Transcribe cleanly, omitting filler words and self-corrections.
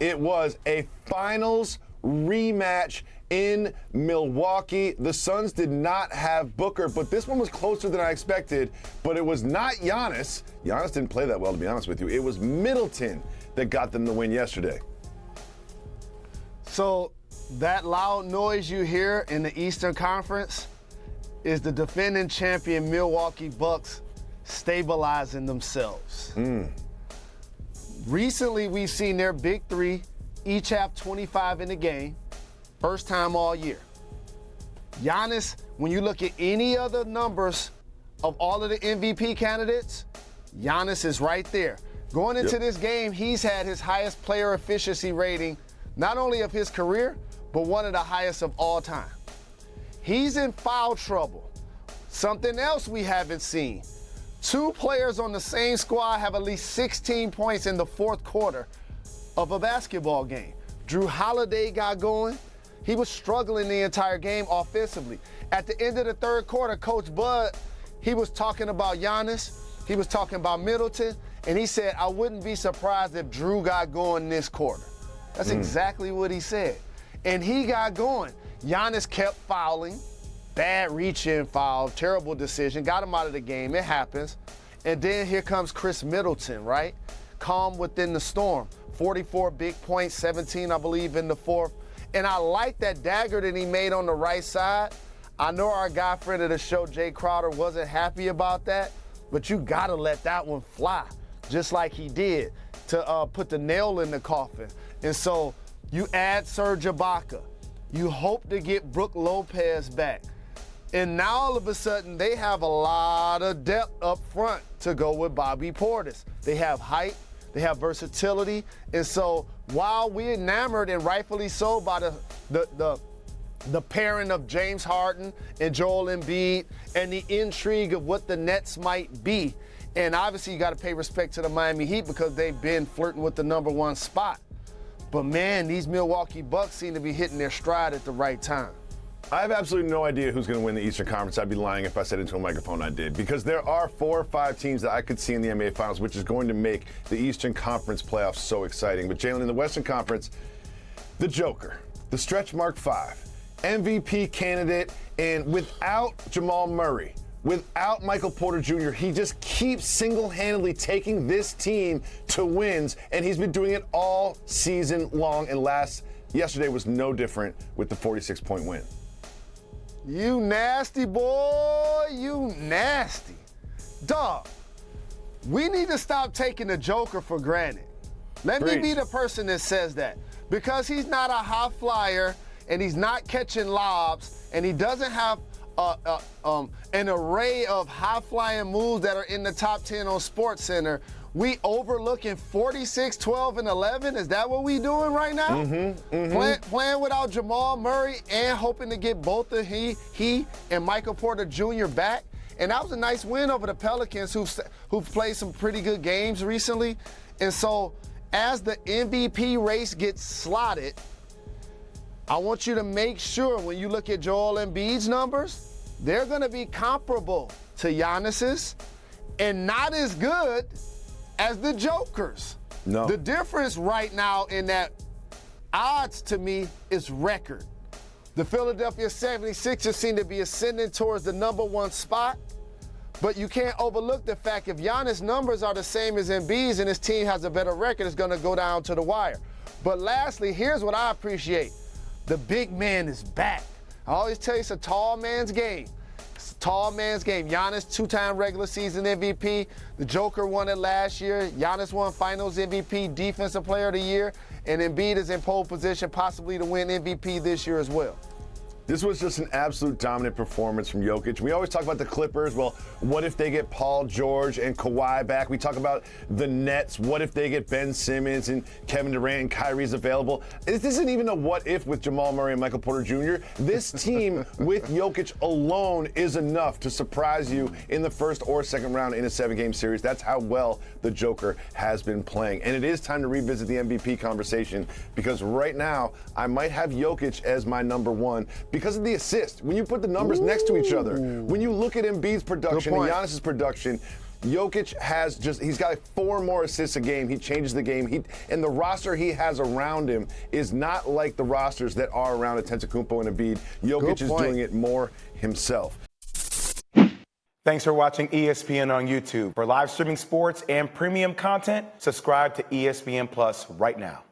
it was a finals rematch in Milwaukee. The Suns did not have Booker, but this one was closer than I expected. But it was not Giannis. Giannis didn't play that well, to be honest with you. It was Middleton that got them the win yesterday. So that loud noise you hear in the Eastern Conference is the defending champion Milwaukee Bucks stabilizing themselves. Recently, we've seen their big three each have 25 in the game. First time all year. Giannis, when you look at any other numbers of all of the MVP candidates, Giannis is right there. Going into this game, he's had his highest player efficiency rating, not only of his career, but one of the highest of all time. He's in foul trouble. Something else we haven't seen. Two players on the same squad have at least 16 points in the fourth quarter of a basketball game. Drew Holiday got going. He was struggling the entire game offensively. At the end of the third quarter, Coach Bud, he was talking about Giannis, he was talking about Middleton, and he said, I wouldn't be surprised if Drew got going this quarter. That's exactly what he said. And he got going. Giannis kept fouling, bad reach-in foul, terrible decision, got him out of the game, it happens. And then here comes Chris Middleton, right? Calm within the storm. 44 big points, 17, I believe, in the fourth. And I like that dagger that he made on the right side. I know our guy friend of the show, Jay Crowder, wasn't happy about that, but you gotta let that one fly, just like he did, to put the nail in the coffin. And so you add Serge Ibaka. You hope to get Brook Lopez back. And now all of a sudden they have a lot of depth up front to go with Bobby Portis. They have height, they have versatility, and so while we're enamored, and rightfully so, by the pairing of James Harden and Joel Embiid and the intrigue of what the Nets might be, and obviously you got to pay respect to the Miami Heat because they've been flirting with the number one spot. But man, these Milwaukee Bucks seem to be hitting their stride at the right time. I have absolutely no idea who's going to win the Eastern Conference. I'd be lying if I said into a microphone I did, because there are 4 or 5 teams that I could see in the NBA Finals, which is going to make the Eastern Conference playoffs so exciting. But Jalen, in the Western Conference, the Joker, the stretch mark 5, MVP candidate, and without Jamal Murray, without Michael Porter Jr., he just keeps single-handedly taking this team to wins, and he's been doing it all season long, and yesterday was no different with the 46-point win. You nasty boy, you nasty. Dog, we need to stop taking the Joker for granted. Let me be the person that says that. Because he's not a high flyer, and he's not catching lobs, and he doesn't have an array of high-flying moves that are in the top 10 on SportsCenter, we overlooking 46, 12, and 11? Is that what we doing right now? Playing without Jamal Murray and hoping to get both of he and Michael Porter Jr. back? And that was a nice win over the Pelicans, who've played some pretty good games recently. And so as the MVP race gets slotted, I want you to make sure when you look at Joel Embiid's numbers, they're going to be comparable to Giannis's and not as good as the Joker's. No. The difference right now in that odds to me is record. The Philadelphia 76ers seem to be ascending towards the number one spot, but you can't overlook the fact if Giannis' numbers are the same as Embiid's and his team has a better record, it's going to go down to the wire. But lastly, here's what I appreciate. The big man is back. I always tell you it's a tall man's game. It's a tall man's game. Giannis, 2-time regular season MVP. The Joker won it last year. Giannis won Finals MVP, Defensive Player of the Year. And Embiid is in pole position possibly to win MVP this year as well. This was just an absolute dominant performance from Jokic. We always talk about the Clippers. Well, what if they get Paul George and Kawhi back? We talk about the Nets. What if they get Ben Simmons and Kevin Durant and Kyrie's available? This isn't even a what if with Jamal Murray and Michael Porter Jr. This team with Jokic alone is enough to surprise you in the first or second round in a 7-game series. That's how well the Joker has been playing. And it is time to revisit the MVP conversation, because right now I might have Jokic as my number one because of the assist. When you put the numbers next to each other, when you look at Embiid's production and Giannis's production, Jokic he's got like 4 more assists a game. He changes the game. And the roster he has around him is not like the rosters that are around Antetokounmpo and Embiid. Jokic is doing it more himself. Thanks for watching ESPN on YouTube. For live streaming sports and premium content, subscribe to ESPN Plus right now.